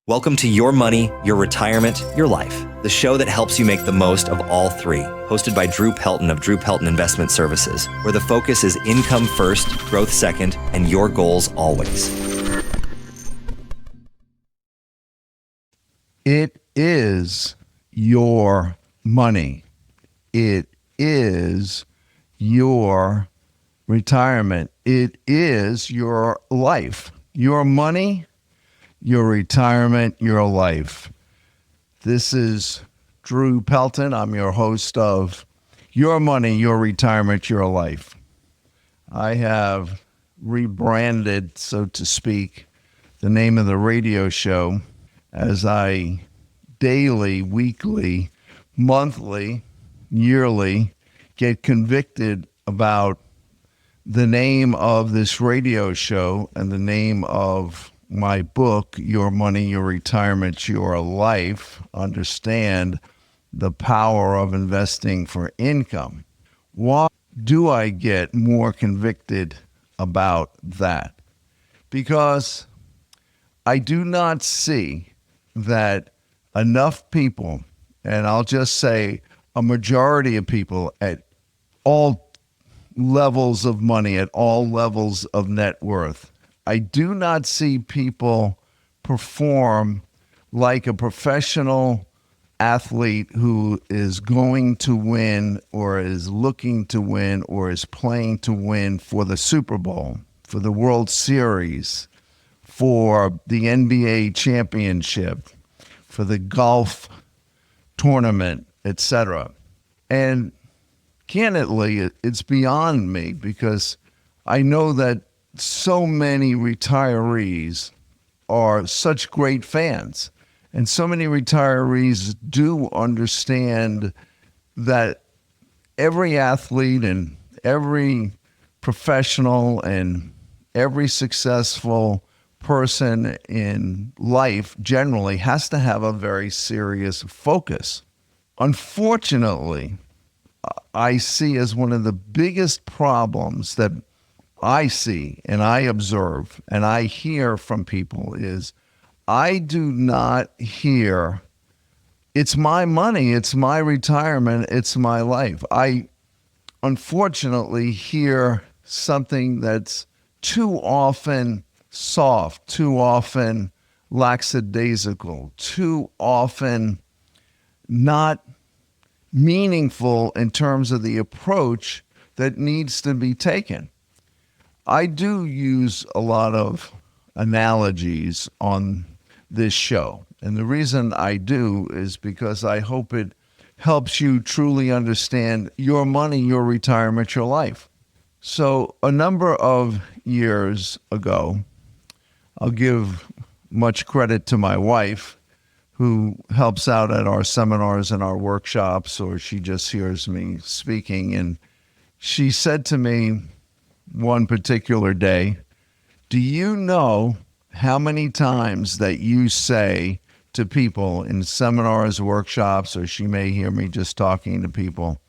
Welcome to Your Money, Your Retirement, Your Life, the show that helps you make the most of all three. Hosted by Drew Pelton of Drew Pelton Investment Services, where the focus is income first, growth second, and your goals always. It is your money. It is your retirement. It is your life. Your money, your retirement, your life. This is Drew Pelton. I'm your host of Your Money, Your Retirement, Your Life. I have rebranded, so to speak, the name of the radio show as I daily, weekly, monthly, yearly get convicted about the name of this radio show and the name of my book, Your Money, Your Retirement, Your Life. Understand the power of investing for income. Why do I get more convicted about that? Because I do not see that enough people, and I'll just say a majority of people at all levels of money, at all levels of net worth, I do not see people perform like a professional athlete who is going to win or is looking to win or is playing to win for the Super Bowl, for the World Series, for the NBA championship, for the golf tournament, etc. And candidly, it's beyond me because I know that so many retirees are such great fans, and so many retirees do understand that every athlete and every professional and every successful person in life generally has to have a very serious focus. Unfortunately, I see as one of the biggest problems that I see and I observe and I hear from people is I do not hear, it's my money, it's my retirement, it's my life. I unfortunately hear something that's too often soft, too often lackadaisical, too often not meaningful in terms of the approach that needs to be taken. I do use a lot of analogies on this show. And the reason I do is because I hope it helps you truly understand your money, your retirement, your life. So a number of years ago, I'll give much credit to my wife, who helps out at our seminars and our workshops, or she just hears me speaking. And she said to me one particular day, do you know how many times that you say to people in seminars, workshops, or she may hear me just talking to people,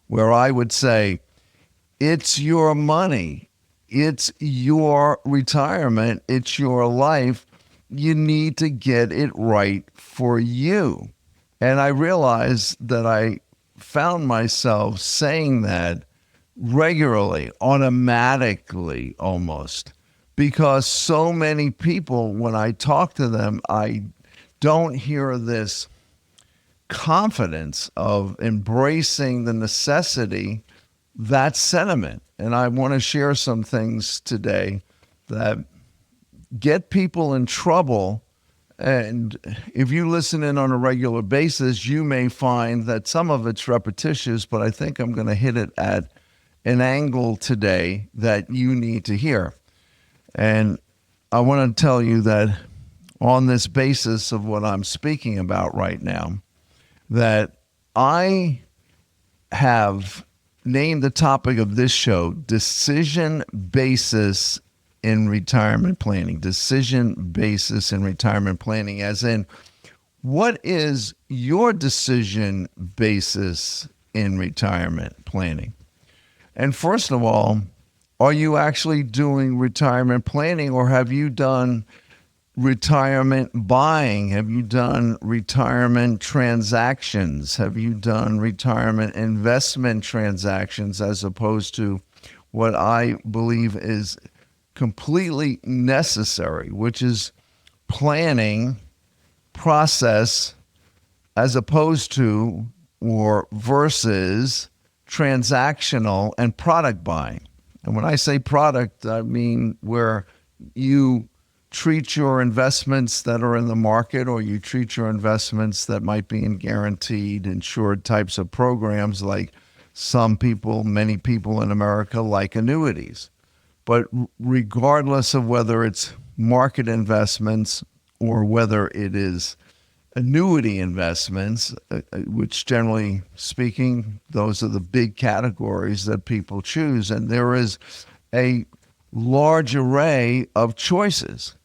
where I would say, it's your money, it's your retirement, it's your life. You need to get it right for you. And I realized that I found myself saying that regularly, automatically almost, because so many people, when I talk to them, I don't hear this confidence of embracing the necessity, that sentiment. And I want to share some things today that get people in trouble. And if you listen in on a regular basis, you may find that some of it's repetitious, but I think I'm going to hit it at an angle today that you need to hear. And I want to tell you that on this basis of what I'm speaking about right now, that I have named the topic of this show, Decision Basis in Retirement Planning. Decision Basis in Retirement Planning, as in, what is your decision basis in retirement planning? And first of all, are you actually doing retirement planning, or have you done retirement buying? Have you done retirement transactions? Have you done retirement investment transactions, as opposed to what I believe is completely necessary, which is planning process, as opposed to or versus transactional and product buying? And when I say product, I mean where you treat your investments that are in the market, or you treat your investments that might be in guaranteed, insured types of programs, like many people in America like annuities. But regardless of whether it's market investments or whether it is annuity investments, which generally speaking, those are the big categories that people choose. And there is a large array of choices.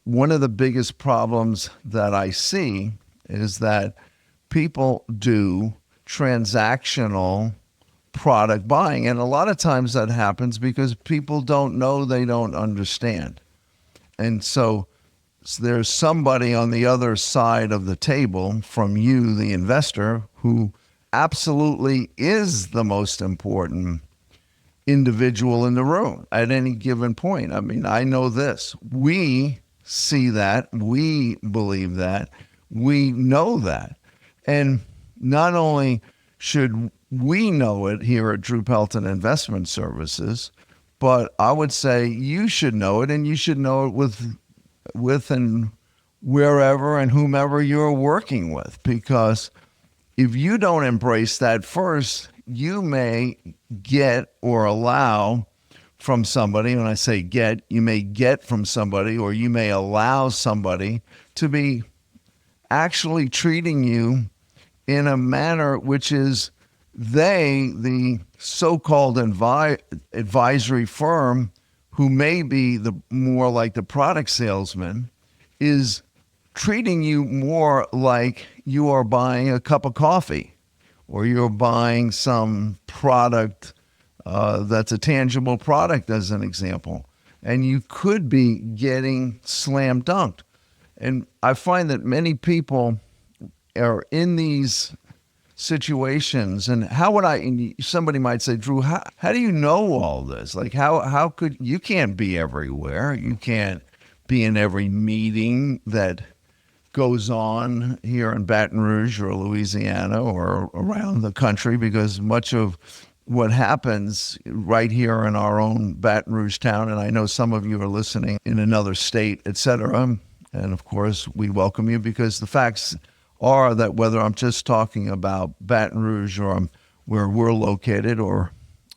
One of the biggest problems that I see is that people do transactional product buying. And a lot of times that happens because people don't know, they don't understand. And so there's somebody on the other side of the table from you, the investor, who absolutely is the most important individual in the room at any given point. I mean, I know this. We see that. We believe that. We know that. And not only should we know it here at Drew Pelton Investment Services, but I would say you should know it, and you should know it with and wherever and whomever you're working with. Because if you don't embrace that first, you may get or allow from somebody, when I say get, you may get from somebody, or you may allow somebody to be actually treating you in a manner which is the so-called advisory firm, who may be the more like the product salesman, is treating you more like you are buying a cup of coffee, or you're buying some product that's a tangible product, as an example. And you could be getting slam dunked. And I find that many people are in these situations. And somebody might say, Drew, how do you know all this? Like, how could you can't be everywhere. You can't be in every meeting that goes on here in Baton Rouge or Louisiana or around the country, because much of what happens right here in our own Baton Rouge town, and I know some of you are listening in another state, et cetera. And of course, we welcome you, because the facts are that whether I'm just talking about Baton Rouge or where we're located, or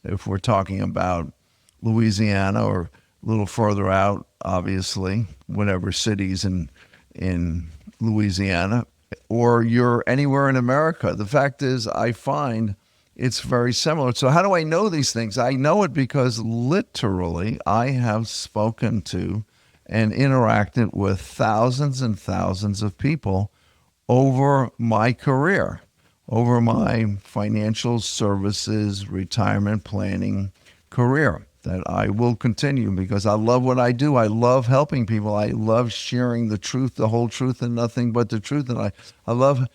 if we're talking about Louisiana or a little further out, obviously, whatever cities in Louisiana, or you're anywhere in America, the fact is I find it's very similar. So how do I know these things? I know it because literally I have spoken to and interacted with thousands and thousands of people over my career, over my financial services, retirement planning career, that I will continue, because I love what I do. I love helping people. I love sharing the truth, the whole truth, and nothing but the truth. And I love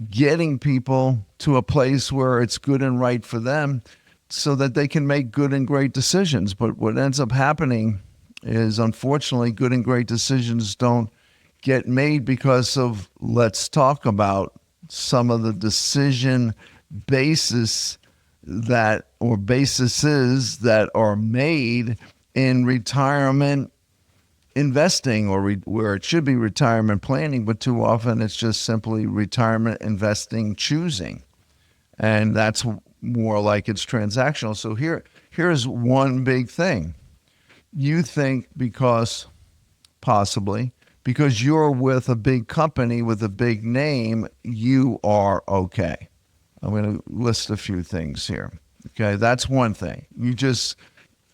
getting people to a place where it's good and right for them, so that they can make good and great decisions. But what ends up happening is, unfortunately, good and great decisions don't get made because of, let's talk about some of the decision bases that are made in retirement investing, or where it should be retirement planning, but too often it's just simply retirement investing choosing. And that's more like it's transactional. So here's one big thing. You think possibly because you're with a big company with a big name, you are okay. I'm going to list a few things here. Okay, that's one thing. You just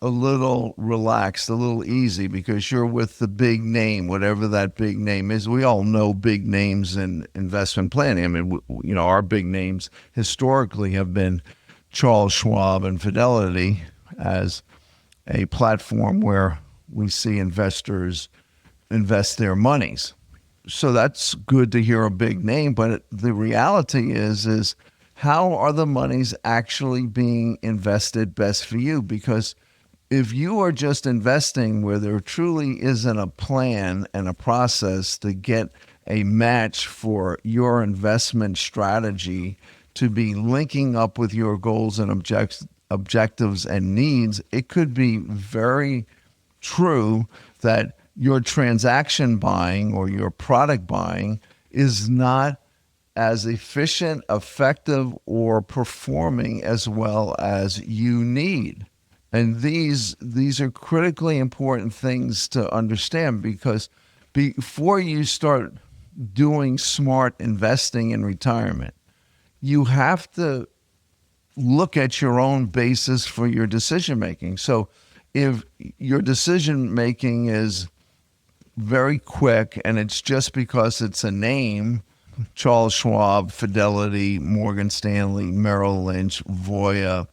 a little relaxed, a little easy, because you're with the big name, whatever that big name is. We all know big names in investment planning. I mean, our big names historically have been Charles Schwab and Fidelity, as a platform where we see investors invest their monies. So that's good to hear a big name, but the reality is how are the monies actually being invested best for you? Because if you are just investing where there truly isn't a plan and a process to get a match for your investment strategy to be linking up with your goals and objectives and needs, it could be very true that your transaction buying or your product buying is not as efficient, effective, or performing as well as you need. And these are critically important things to understand, because before you start doing smart investing in retirement, you have to look at your own basis for your decision making. So if your decision making is very quick and it's just because it's a name, Charles Schwab, Fidelity, Morgan Stanley, Merrill Lynch, Voya,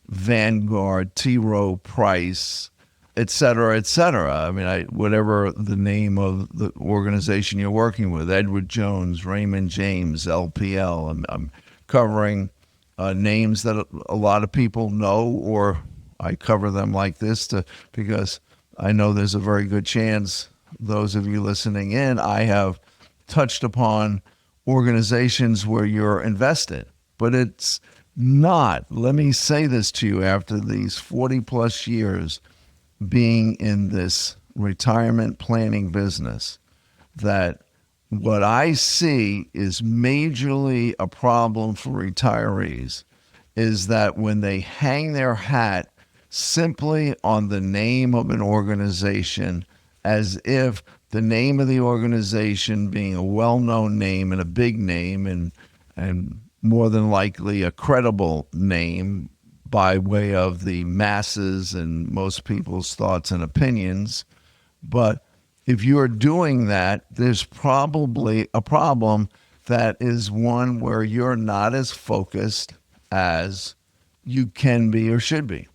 Vanguard, T. Rowe Price, et cetera, et cetera. I mean, whatever the name of the organization you're working with, Edward Jones, Raymond James, LPL. I'm covering names that a lot of people know, or I cover them like this because I know there's a very good chance those of you listening in, I have touched upon organizations where you're invested. But it's not, let me say this to you, after these 40 plus years being in this retirement planning business, that what I see is majorly a problem for retirees is that when they hang their hat simply on the name of an organization, as if the name of the organization being a well-known name and a big name and more than likely a credible name by way of the masses and most people's thoughts and opinions. But if you're doing that, there's probably a problem that is one where you're not as focused as you can be or should be.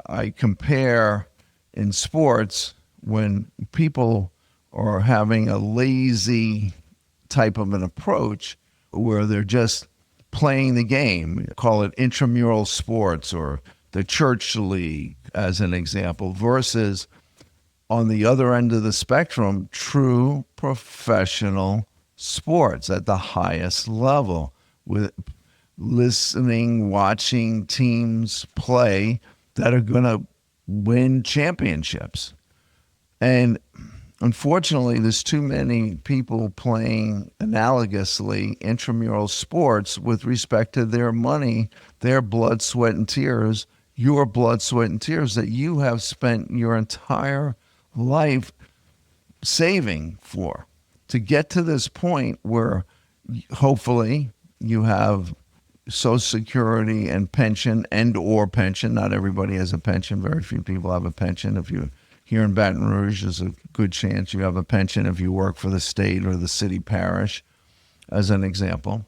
I compare in sports when people are having a lazy type of an approach where they're just playing the game, call it intramural sports or the church league as an example, versus on the other end of the spectrum, true professional sports at the highest level, with listening, watching teams play that are going to win championships. And unfortunately, there's too many people playing analogously intramural sports with respect to their money, their blood, sweat, and tears, your blood, sweat, and tears that you have spent your entire life saving for, to get to this point where hopefully you have Social Security and pension or pension. Not everybody has a pension. Very few people have a pension. If you're here in Baton Rouge, there's a good chance you have a pension if you work for the state or the city parish, as an example.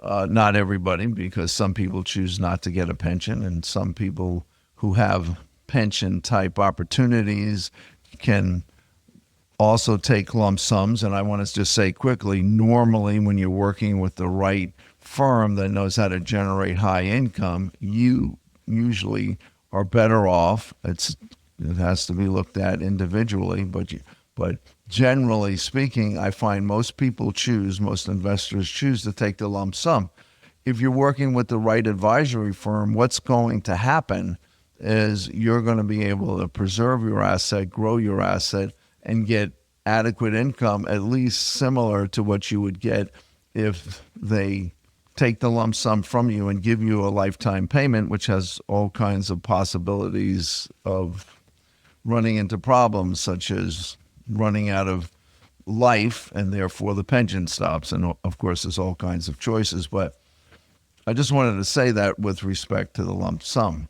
Not everybody, because some people choose not to get a pension, and some people who have pension-type opportunities can also take lump sums. And I want to just say quickly, normally when you're working with the right firm that knows how to generate high income, you usually are better off. It has to be looked at individually, but generally speaking, I find most investors choose to take the lump sum. If you're working with the right advisory firm, what's going to happen is you're going to be able to preserve your asset, grow your asset, and get adequate income, at least similar to what you would get if they take the lump sum from you and give you a lifetime payment, which has all kinds of possibilities of running into problems, such as running out of life, and therefore the pension stops. And of course, there's all kinds of choices. But I just wanted to say that with respect to the lump sum.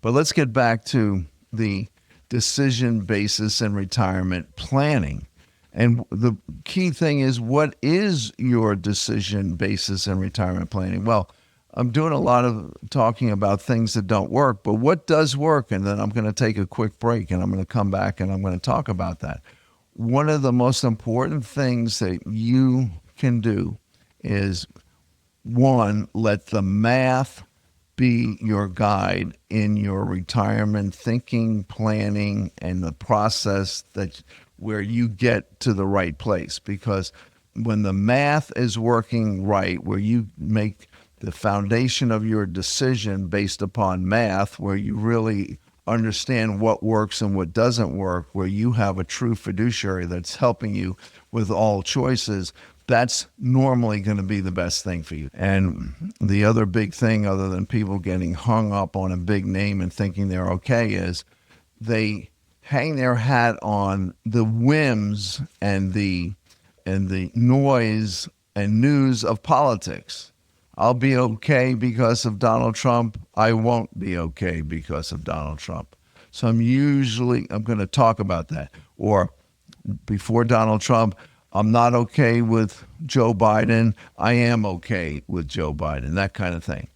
But let's get back to the decision basis in retirement planning. And the key thing is, what is your decision basis in retirement planning? Well, I'm doing a lot of talking about things that don't work, but what does work? And then I'm going to take a quick break, and I'm going to come back and I'm going to talk about that. one of the most important things that you can do is, one, let the math be your guide in your retirement thinking, planning, and the process that where you get to the right place. Because when the math is working right, where you make the foundation of your decision based upon math, where you really understand what works and what doesn't work, where you have a true fiduciary that's helping you with all choices, that's normally going to be the best thing for you. And the other big thing, other than people getting hung up on a big name and thinking they're okay, is they hang their hat on the whims and the noise and news of politics. I'll be okay because of Donald Trump. I won't be okay because of Donald Trump. So I'm going to talk about that. Or before Donald Trump, I'm not okay with Joe Biden. I am okay with Joe Biden, that kind of thing.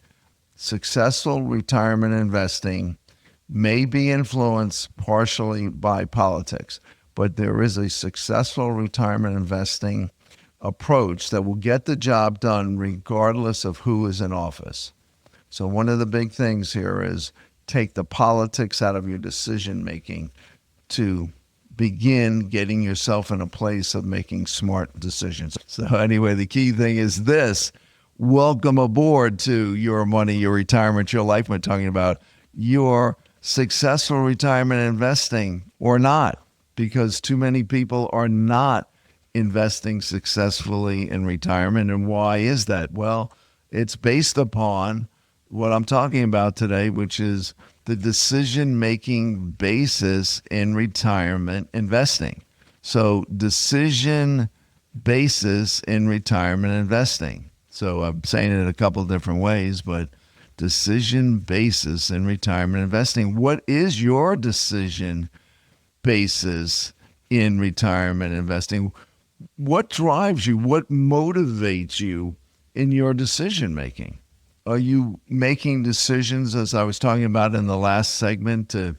Successful retirement investing may be influenced partially by politics, but there is a successful retirement investing approach that will get the job done regardless of who is in office. So one of the big things here is take the politics out of your decision making to begin getting yourself in a place of making smart decisions. So anyway, the key thing is this: welcome aboard to Your Money, Your Retirement, Your Life. We're talking about your successful retirement investing or not, because too many people are not investing successfully in retirement. And why is that? Well, it's based upon what I'm talking about today, which is the decision-making basis in retirement investing. So decision basis in retirement investing. So I'm saying it a couple different ways, but decision basis in retirement investing. What is your decision basis in retirement investing? What drives you? What motivates you in your decision making? Are you making decisions, as I was talking about in the last segment, to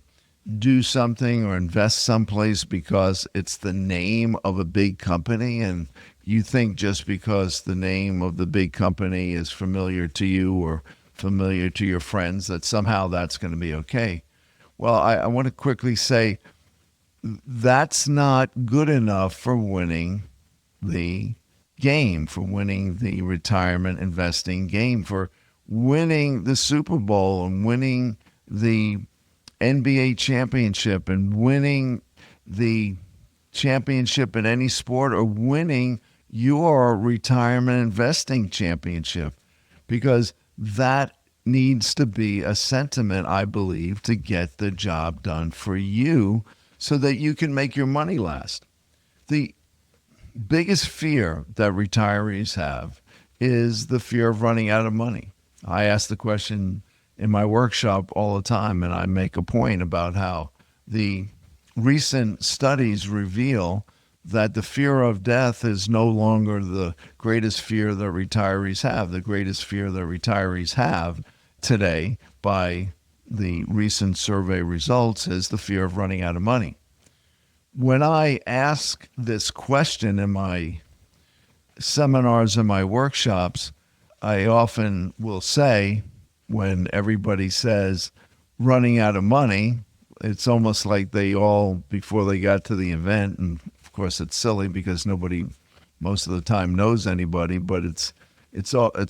do something or invest someplace because it's the name of a big company, and you think just because the name of the big company is familiar to you or familiar to your friends that somehow that's going to be okay? Well, I want to quickly say that's not good enough for winning the game, for winning the retirement investing game, for winning the Super Bowl and winning the NBA championship and winning the championship in any sport, or winning your retirement investing championship, because that needs to be a sentiment, I believe, to get the job done for you so that you can make your money last. The biggest fear that retirees have is the fear of running out of money. I ask the question in my workshop all the time, and I make a point about how the recent studies reveal that the fear of death is no longer the greatest fear that retirees have. The greatest fear that retirees have today, by the recent survey results, is the fear of running out of money. When I ask this question in my seminars and my workshops, I often will say, when everybody says running out of money, it's almost like they all, before they got to the event, and of course it's silly because nobody most of the time knows anybody, but it's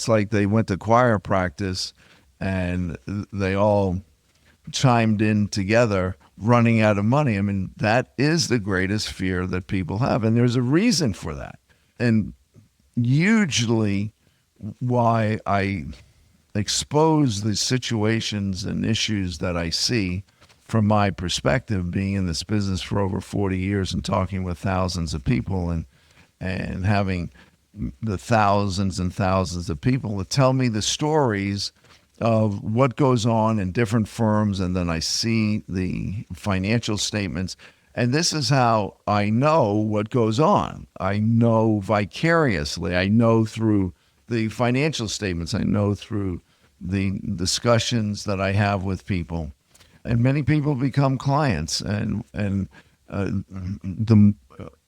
like they went to choir practice and they all chimed in together, running out of money. I mean, that is the greatest fear that people have, and there's a reason for that. And usually why I expose the situations and issues that I see from my perspective, being in this business for over 40 years and talking with thousands of people, and having the thousands and thousands of people that tell me the stories of what goes on in different firms, and then I see the financial statements, and this is how I know what goes on. I know vicariously. I know through the financial statements. I know through the discussions that I have with people, and many people become clients. And the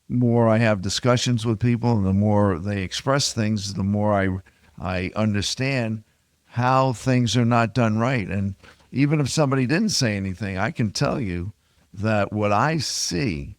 more I have discussions with people and the more they express things, the more I understand how things are not done right. And even if somebody didn't say anything, I can tell you that what I see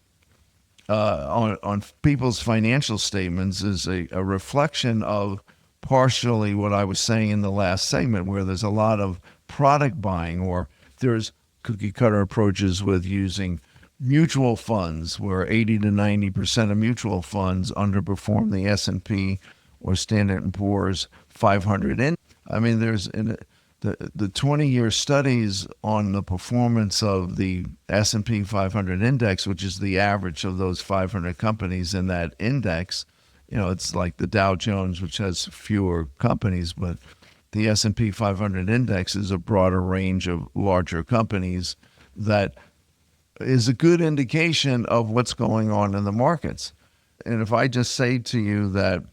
on people's financial statements is a reflection of partially what I was saying in the last segment, where there's a lot of product buying, or there's cookie cutter approaches with using mutual funds, where 80 to 90% of mutual funds underperform the S&P or Standard and Poor's 500. I mean, there's the 20-year studies on the performance of the S&P 500 index, which is the average of those 500 companies in that index. It's like the Dow Jones, which has fewer companies, but the S&P 500 index is a broader range of larger companies that is a good indication of what's going on in the markets. And if I just say to you that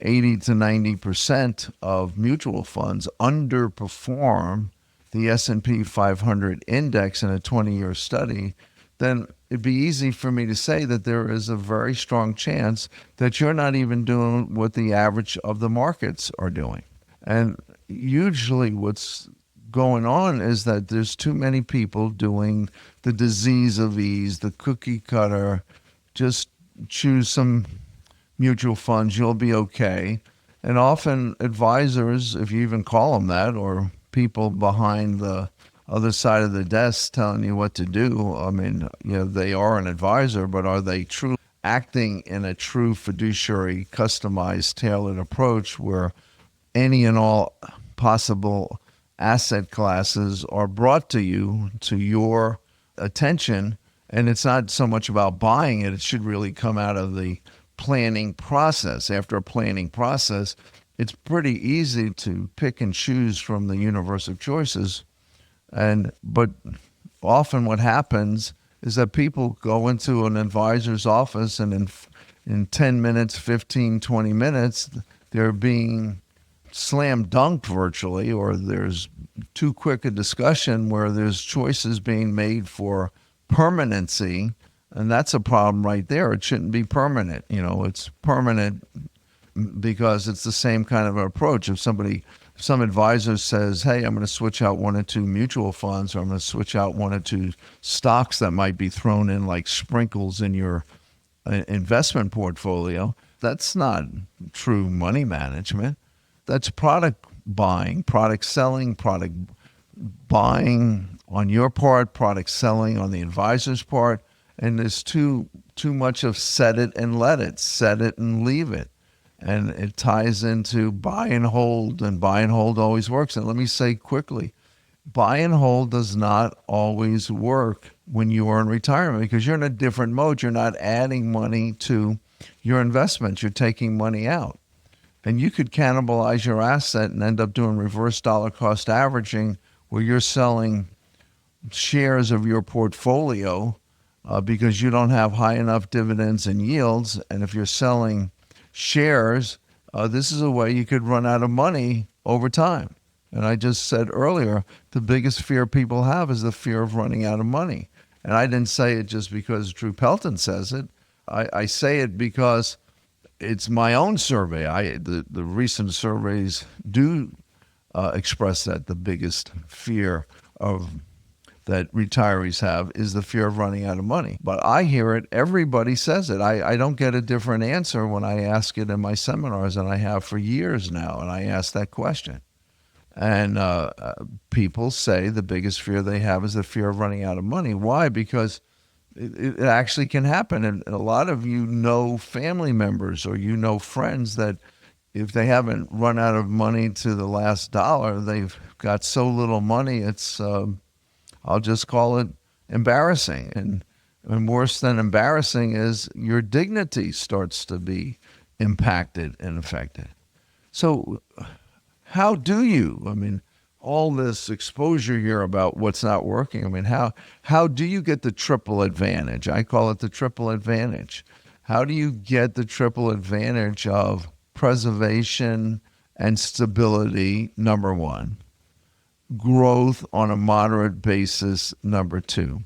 80 to 90% of mutual funds underperform the S&P 500 index in a 20-year study, then it'd be easy for me to say that there is a very strong chance that you're not even doing what the average of the markets are doing. And usually what's going on is that there's too many people doing the disease of ease, the cookie cutter, just choose some mutual funds, you'll be okay. And often advisors, if you even call them that, or people behind the other side of the desk telling you what to do, I mean, they are an advisor, but are they truly acting in a true fiduciary, customized, tailored approach where any and all possible asset classes are brought to you, to your attention? And it's not so much about buying it. It should really come out of the planning process. After a planning process, it's pretty easy to pick and choose from the universe of choices. But often what happens is that people go into an advisor's office, and in 10 minutes, 15, 20 minutes, they're being slam dunked virtually, or there's too quick a discussion where there's choices being made for permanency. And that's a problem right there. It shouldn't be permanent. It's permanent because it's the same kind of approach. If some advisor says, hey, I'm going to switch out one or two mutual funds, or I'm going to switch out one or two stocks that might be thrown in like sprinkles in your investment portfolio, that's not true money management. That's product buying, product selling, product buying on your part, product selling on the advisor's part. And there's too much of set it and let it, set it and leave it. And it ties into buy and hold, and buy and hold always works. And let me say quickly, buy and hold does not always work when you are in retirement, because you're in a different mode. You're not adding money to your investments. You're taking money out. And you could cannibalize your asset and end up doing reverse dollar cost averaging, where you're selling shares of your portfolio because you don't have high enough dividends and yields. And if you're selling shares, this is a way you could run out of money over time. And I just said earlier, the biggest fear people have is the fear of running out of money. And I didn't say it just because Drew Pelton says it. I say it because it's my own survey. The recent surveys do express that the biggest fear that retirees have is the fear of running out of money. But I hear it. Everybody says it. I don't get a different answer when I ask it in my seminars, and I have for years now, and I ask that question. And people say the biggest fear they have is the fear of running out of money. Why? Because it actually can happen. And a lot of family members, or friends that if they haven't run out of money to the last dollar, they've got so little money, it's, I'll just call it embarrassing. And worse than embarrassing is your dignity starts to be impacted and affected. So how do you, all this exposure here about what's not working, how do you get the triple advantage? I call it the triple advantage. How do you get the triple advantage of preservation and stability, number one, growth on a moderate basis, number two,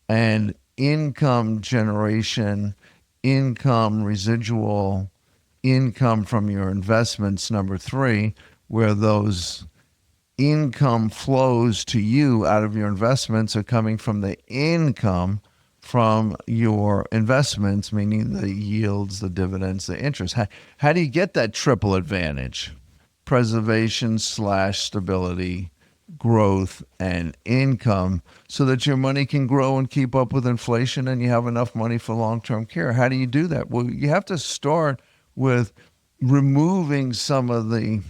and income generation income, residual income from your investments, number 3, where those income flows to you out of your investments are coming from the income from your investments, meaning the yields, the dividends, the interest. How do you get that triple advantage? Preservation / stability, growth, and income, so that your money can grow and keep up with inflation and you have enough money for long-term care. How do you do that? Well, you have to start with removing some of the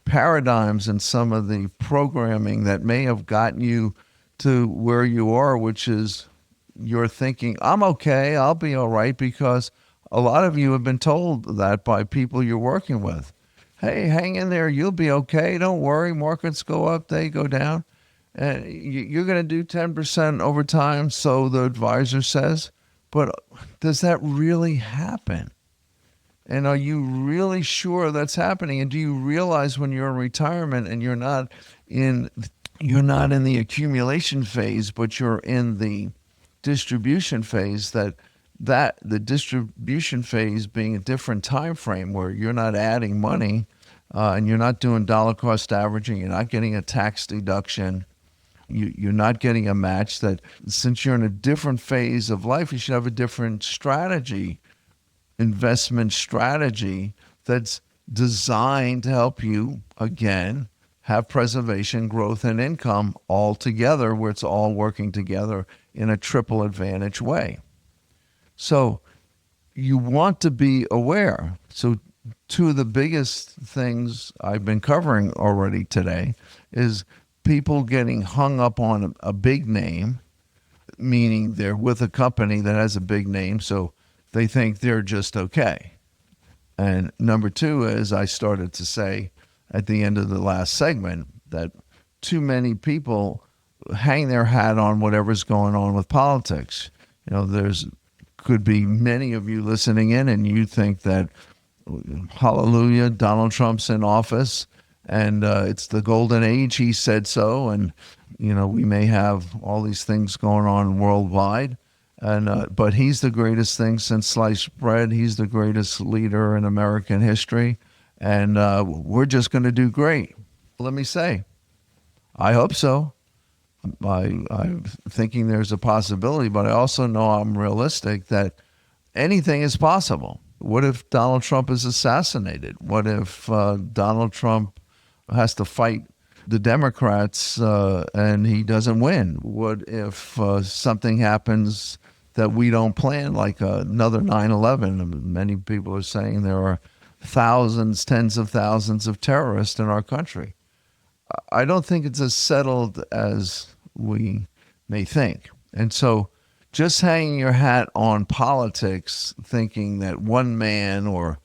paradigms and some of the programming that may have gotten you to where you are, which is you're thinking, I'm okay, I'll be all right, because a lot of you have been told that by people you're working with. Hey, hang in there, you'll be okay, don't worry, markets go up, they go down. And you're going to do 10% over time, so the advisor says. But does that really happen? And are you really sure that's happening? And do you realize when you're in retirement and you're not in the accumulation phase, but you're in the distribution phase, that the distribution phase being a different time frame where you're not adding money and you're not doing dollar cost averaging, you're not getting a tax deduction, you're not getting a match, that since you're in a different phase of life, you should have a different strategy, investment strategy, that's designed to help you, again, have preservation, growth, and income all together, where it's all working together in a triple advantage way. So you want to be aware. So 2 of the biggest things I've been covering already today is people getting hung up on a big name, meaning they're with a company that has a big name, so they think they're just okay. And number 2 is, I started to say at the end of the last segment, that too many people hang their hat on whatever's going on with politics. There's could be many of you listening in and you think that, hallelujah, Donald Trump's in office and it's the golden age, he said so, and we may have all these things going on worldwide, and but he's the greatest thing since sliced bread. He's the greatest leader in American history, and we're just going to do great. Let me say, I hope so. I'm thinking there's a possibility, but I also know I'm realistic that anything is possible. What if Donald Trump is assassinated? What if Donald Trump has to fight the Democrats and he doesn't win? What if something happens that we don't plan, like another 9/11? Many people are saying there are thousands, tens of thousands of terrorists in our country. I don't think it's as settled as we may think. And so just hanging your hat on politics, thinking that one man or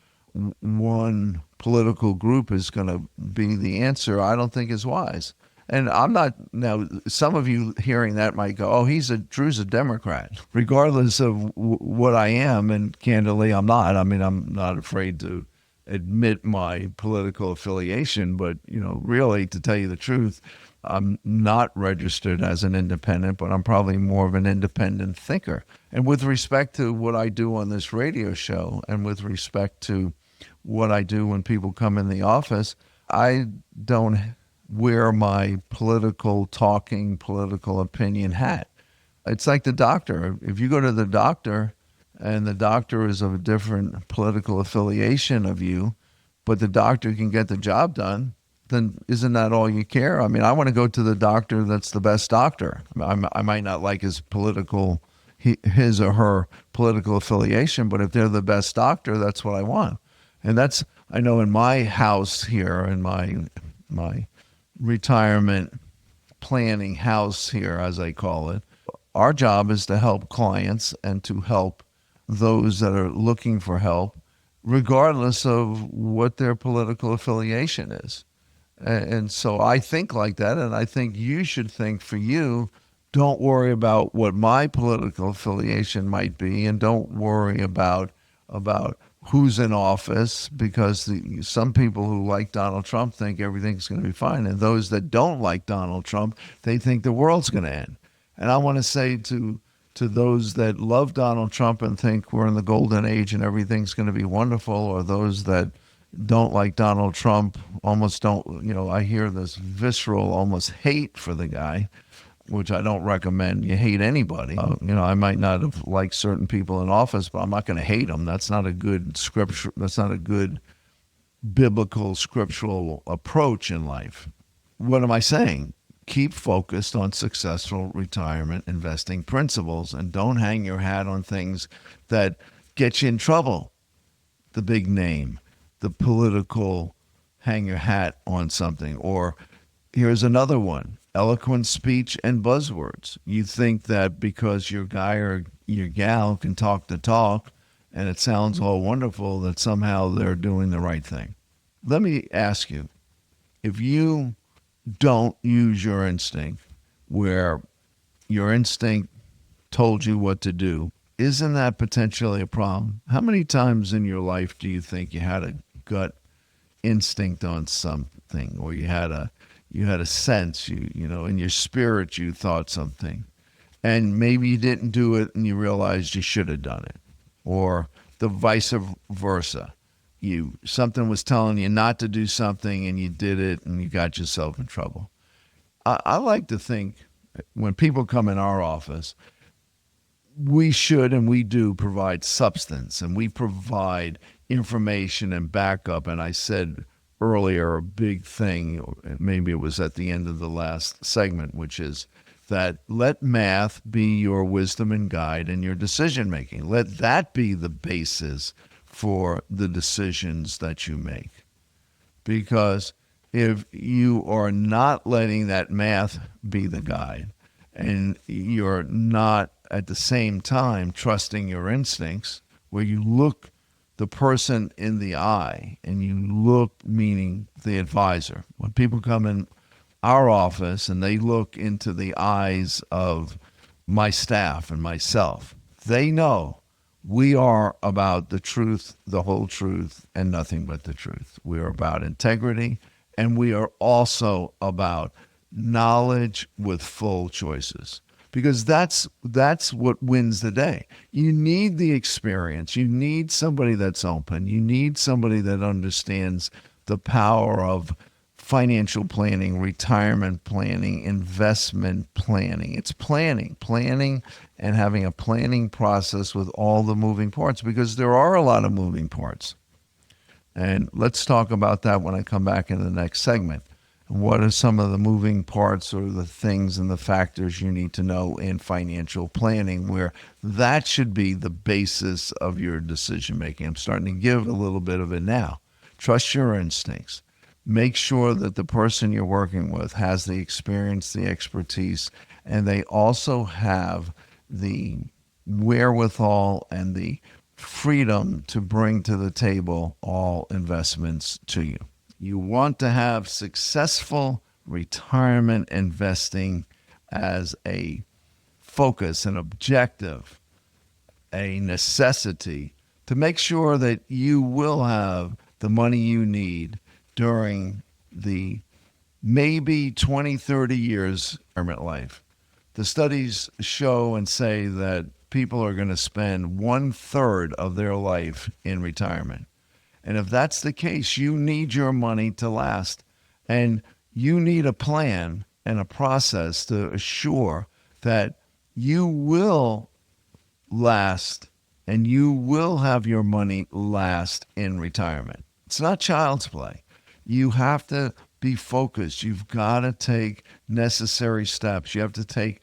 one political group is going to be the answer, I don't think is wise. And I'm not, now some of you hearing that might go, oh, Drew's a Democrat. Regardless of what I am, and candidly, I'm not. I mean, I'm not afraid to admit my political affiliation, but, really, to tell you the truth, I'm not registered as an independent, but I'm probably more of an independent thinker. And with respect to what I do on this radio show, and with respect to what I do when people come in the office, I don't wear my political opinion hat. It's like the doctor. If you go to the doctor and the doctor is of a different political affiliation of you, but the doctor can get the job done, then isn't that all you care? I mean, I want to go to the doctor that's the best doctor. I might not like his or her political affiliation, but if they're the best doctor, that's what I want. And that's, I know in my house here, in my retirement planning house here, as I call it, our job is to help clients and to help those that are looking for help, regardless of what their political affiliation is. And so I think like that, and I think you should think for you, don't worry about what my political affiliation might be, and don't worry about who's in office, because some people who like Donald Trump think everything's going to be fine, and those that don't like Donald Trump, they think the world's going to end. And I want to say to to those that love Donald Trump and think we're in the golden age and everything's going to be wonderful, or those that don't like Donald Trump, almost don't, I hear this visceral almost hate for the guy, which I don't recommend. You hate anybody. I might not have liked certain people in office, but I'm not going to hate them. That's not a good scripture. That's not a good biblical scriptural approach in life. What am I saying? Keep focused on successful retirement investing principles and don't hang your hat on things that get you in trouble. The big name, the political hang your hat on something. Or here's another one, eloquent speech and buzzwords. You think that because your guy or your gal can talk the talk and it sounds all wonderful that somehow they're doing the right thing. Let me ask you, if you don't use your instinct, where your instinct told you what to do, isn't that potentially a problem? How many times in your life do you think you had a gut instinct on something, or you had a sense, in your spirit you thought something, and maybe you didn't do it and you realized you should have done it, or the vice versa. Something was telling you not to do something and you did it and you got yourself in trouble. I like to think when people come in our office, we should and we do provide substance, and we provide information and backup. And I said earlier a big thing, maybe it was at the end of the last segment, which is that let math be your wisdom and guide in your decision making. Let that be the basis for the decisions that you make. Because if you are not letting that math be the guide, and you're not at the same time trusting your instincts, where you look the person in the eye, and you look, meaning the advisor. When people come in our office and they look into the eyes of my staff and myself, they know we are about the truth, the whole truth, and nothing but the truth. We are about integrity, and we are also about knowledge with full choices, because that's what wins the day. You need the experience. You need somebody that's open. You need somebody that understands the power of financial planning, retirement planning, investment planning. It's planning and having a planning process with all the moving parts, because there are a lot of moving parts. And let's talk about that when I come back in the next segment. What are some of the moving parts or the things and the factors you need to know in financial planning, where that should be the basis of your decision making? I'm starting to give a little bit of it now. Trust your instincts. Make sure that the person you're working with has the experience, the expertise, and they also have the wherewithal and the freedom to bring to the table all investments to you. You want to have successful retirement investing as a focus, an objective, a necessity to make sure that you will have the money you need during the maybe 20, 30 years retirement life. The studies show and say that people are going to spend 1/3 of their life in retirement. And if that's the case, you need your money to last. And you need a plan and a process to assure that you will last and you will have your money last in retirement. It's not child's play. You have to be focused. You've got to take necessary steps. You have to take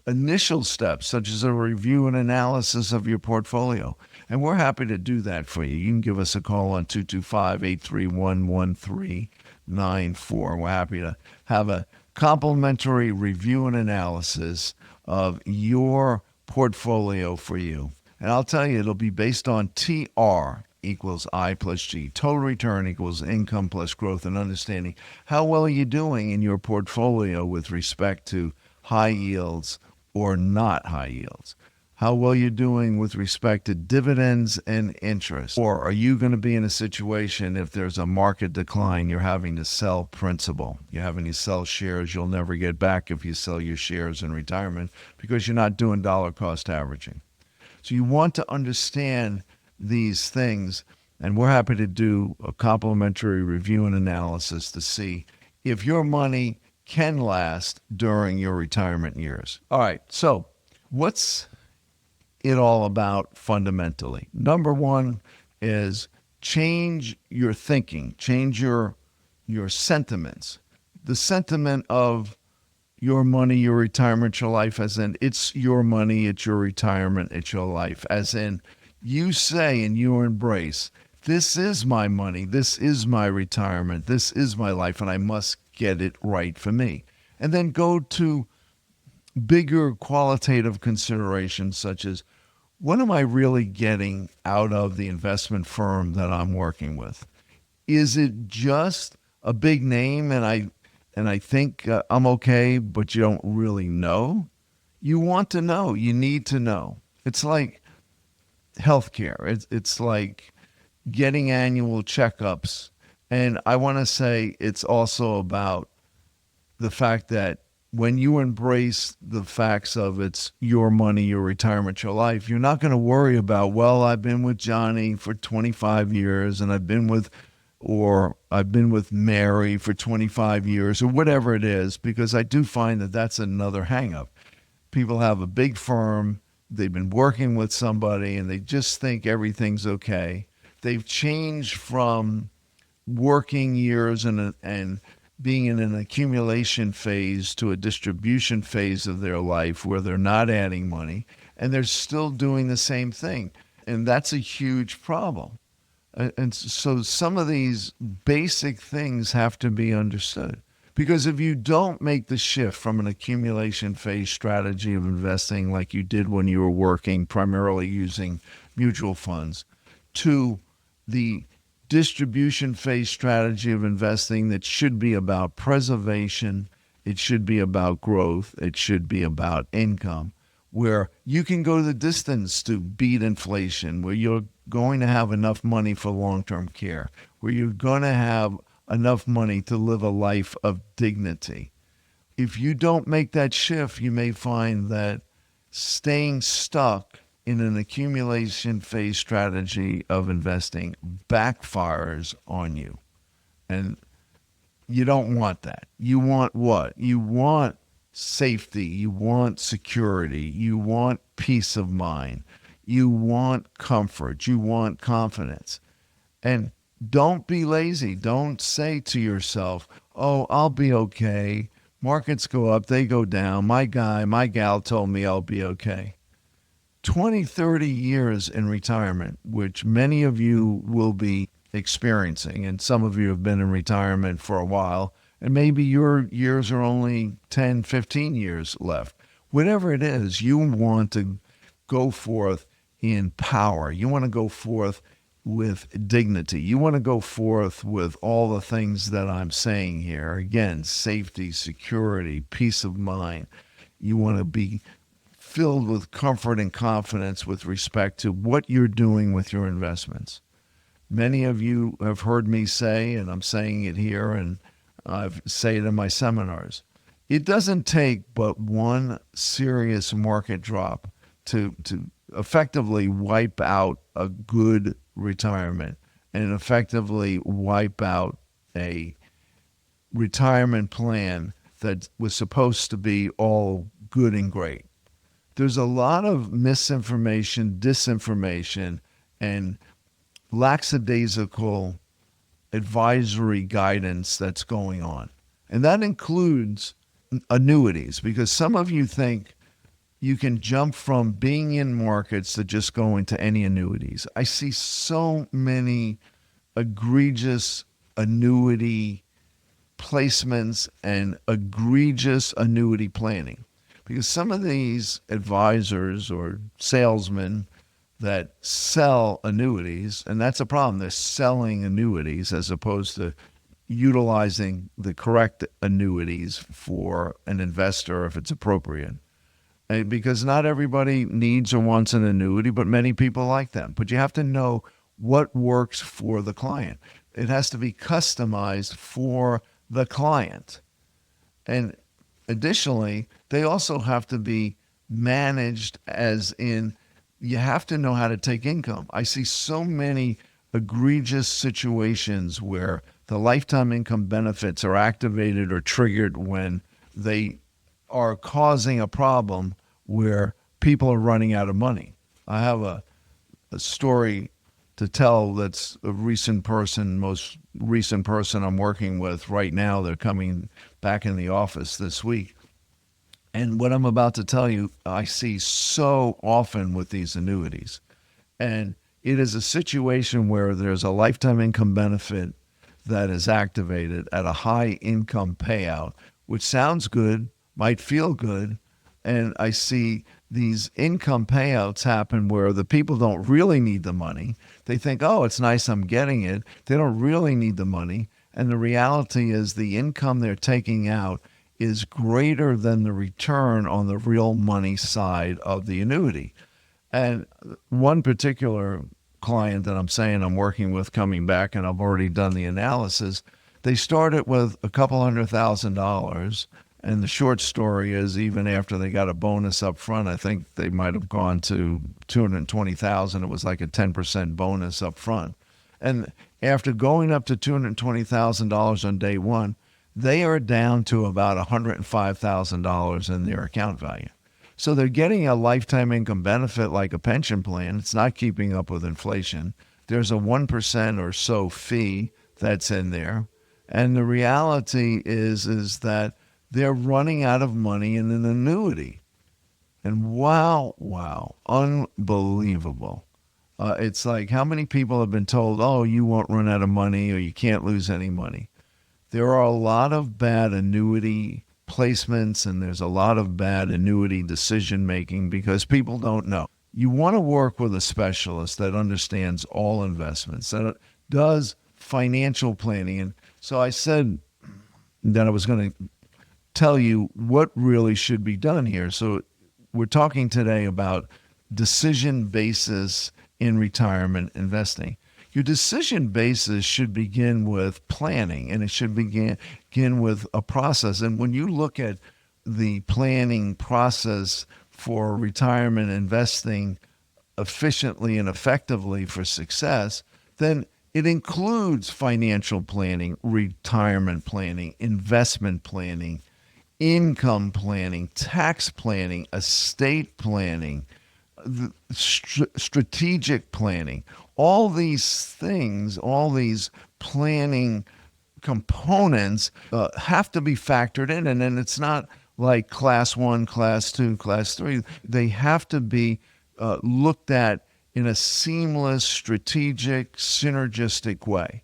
initial steps, such as a review and analysis of your portfolio. And we're happy to do that for you. You can give us a call on 225-831-1394. We're happy to have a complimentary review and analysis of your portfolio for you. And I'll tell you, it'll be based on TR equals I plus G. Total return equals income plus growth, and understanding how well are you doing in your portfolio with respect to high yields or not high yields. How well you're doing with respect to dividends and interest? Or are you going to be in a situation if there's a market decline, you're having to sell principal. You're having to sell shares you'll never get back if you sell your shares in retirement because you're not doing dollar cost averaging. So you want to understand these things, and we're happy to do a complimentary review and analysis to see if your money can last during your retirement years. All right, so what's it all about fundamentally? Number one is change your thinking, change your sentiments. The sentiment of your money, your retirement, your life, as in it's your money, it's your retirement, it's your life, as in you say and you embrace, this is my money, this is my retirement, this is my life, and I must get it right for me. And then go to bigger qualitative considerations such as, what am I really getting out of the investment firm that I'm working with? Is it just a big name and I think I'm okay, but you don't really know? You want to know. You need to know. It's like healthcare. It's like getting annual checkups. And I want to say it's also about the fact that when you embrace the facts of it's your money, your retirement, your life, you're not going to worry about, well, I've been with Johnny for 25 years and I've been with Mary for 25 years or whatever it is, because I do find that that's another hang up. People have a big firm, they've been working with somebody and they just think everything's okay. They've changed from working years and being in an accumulation phase to a distribution phase of their life where they're not adding money and they're still doing the same thing. And that's a huge problem. And so some of these basic things have to be understood. Because if you don't make the shift from an accumulation phase strategy of investing like you did when you were working, primarily using mutual funds, to the distribution phase strategy of investing that should be about preservation, it should be about growth, it should be about income, where you can go the distance to beat inflation, where you're going to have enough money for long-term care, where you're going to have enough money to live a life of dignity. If you don't make that shift, you may find that staying stuck in an accumulation phase strategy of investing backfires on you. And you don't want that. You want what? You want safety. You want security. You want peace of mind. You want comfort. You want confidence. And don't be lazy. Don't say to yourself, oh, I'll be okay. Markets go up, they go down. My guy, my gal told me I'll be okay. 20, 30 years in retirement, which many of you will be experiencing, and some of you have been in retirement for a while, and maybe your years are only 10, 15 years left. Whatever it is, you want to go forth in power. You want to go forth with dignity. You want to go forth with all the things that I'm saying here. Again, safety, security, peace of mind. You want to be filled with comfort and confidence with respect to what you're doing with your investments. Many of you have heard me say, and I'm saying it here, and I've say it in my seminars, it doesn't take but one serious market drop to effectively wipe out a good retirement and effectively wipe out a retirement plan that was supposed to be all good and great. There's a lot of misinformation, disinformation, and lackadaisical advisory guidance that's going on. And that includes annuities, because some of you think you can jump from being in markets to just going to any annuities. I see so many egregious annuity placements and egregious annuity planning. Because some of these advisors or salesmen that sell annuities, and that's a problem, they're selling annuities as opposed to utilizing the correct annuities for an investor if it's appropriate. because not everybody needs or wants an annuity, but many people like them. But you have to know what works for the client. It has to be customized for the client. And additionally, they also have to be managed, as in you have to know how to take income. I see so many egregious situations where the lifetime income benefits are activated or triggered when they are causing a problem where people are running out of money. I have a story to tell that's a most recent person I'm working with right now. They're coming back in the office this week. And what I'm about to tell you, I see so often with these annuities. And it is a situation where there's a lifetime income benefit that is activated at a high income payout, which sounds good, might feel good. And I see these income payouts happen where the people don't really need the money. They think, oh, it's nice I'm getting it. They don't really need the money. And the reality is the income they're taking out is greater than the return on the real money side of the annuity. And one particular client that I'm saying I'm working with coming back, and I've already done the analysis, they started with a couple $100,000. And the short story is, even after they got a bonus up front, I think they might have gone to $220,000. It was like a 10% bonus up front. And after going up to $220,000 on day one, they are down to about $105,000 in their account value. So they're getting a lifetime income benefit like a pension plan. It's not keeping up with inflation. There's a 1% or so fee that's in there. And the reality is that they're running out of money in an annuity. And wow, unbelievable. It's like, how many people have been told, oh, you won't run out of money or you can't lose any money? There are a lot of bad annuity placements, and there's a lot of bad annuity decision making because people don't know. You want to work with a specialist that understands all investments, that does financial planning. And so I said that I was going to tell you what really should be done here. So we're talking today about decision basis in retirement investing. Your decision basis should begin with planning, and it should begin with a process. And when you look at the planning process for retirement investing efficiently and effectively for success, then it includes financial planning, retirement planning, investment planning, income planning, tax planning, estate planning, strategic planning. All these things, all these planning components have to be factored in. And then it's not like class 1, class 2, class 3. They have to be looked at in a seamless, strategic, synergistic way.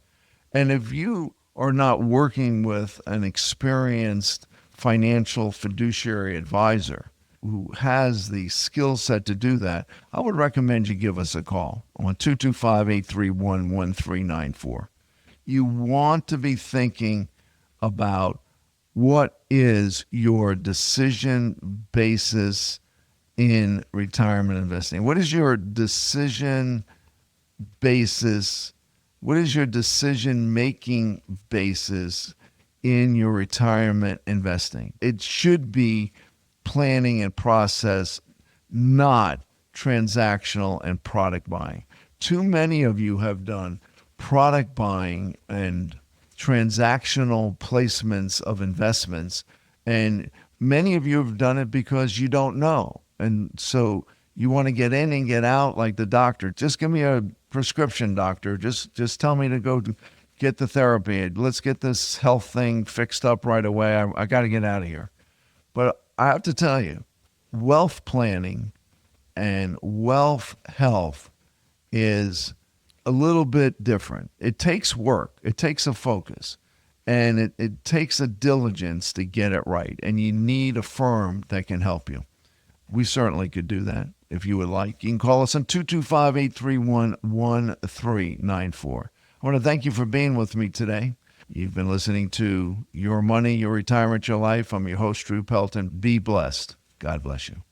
And if you are not working with an experienced financial fiduciary advisor who has the skill set to do that, I would recommend you give us a call on 225-831-1394. You want to be thinking about what is your decision basis in retirement investing. What is your decision basis? What is your decision-making basis in your retirement investing? It should be planning and process, not transactional and product buying. Too many of you have done product buying and transactional placements of investments, and many of you have done it because you don't know. And so you want to get in and get out like the doctor. Just give me a prescription, doctor. Just tell me to go get the therapy. Let's get this health thing fixed up right away. I got to get out of here. But I have to tell you, wealth planning and wealth health is a little bit different. It takes work. It takes a focus. And it takes a diligence to get it right. And you need a firm that can help you. We certainly could do that if you would like. You can call us on 225-831-1394. I want to thank you for being with me today. You've been listening to Your Money, Your Retirement, Your Life. I'm your host, Drew Pelton. Be blessed. God bless you.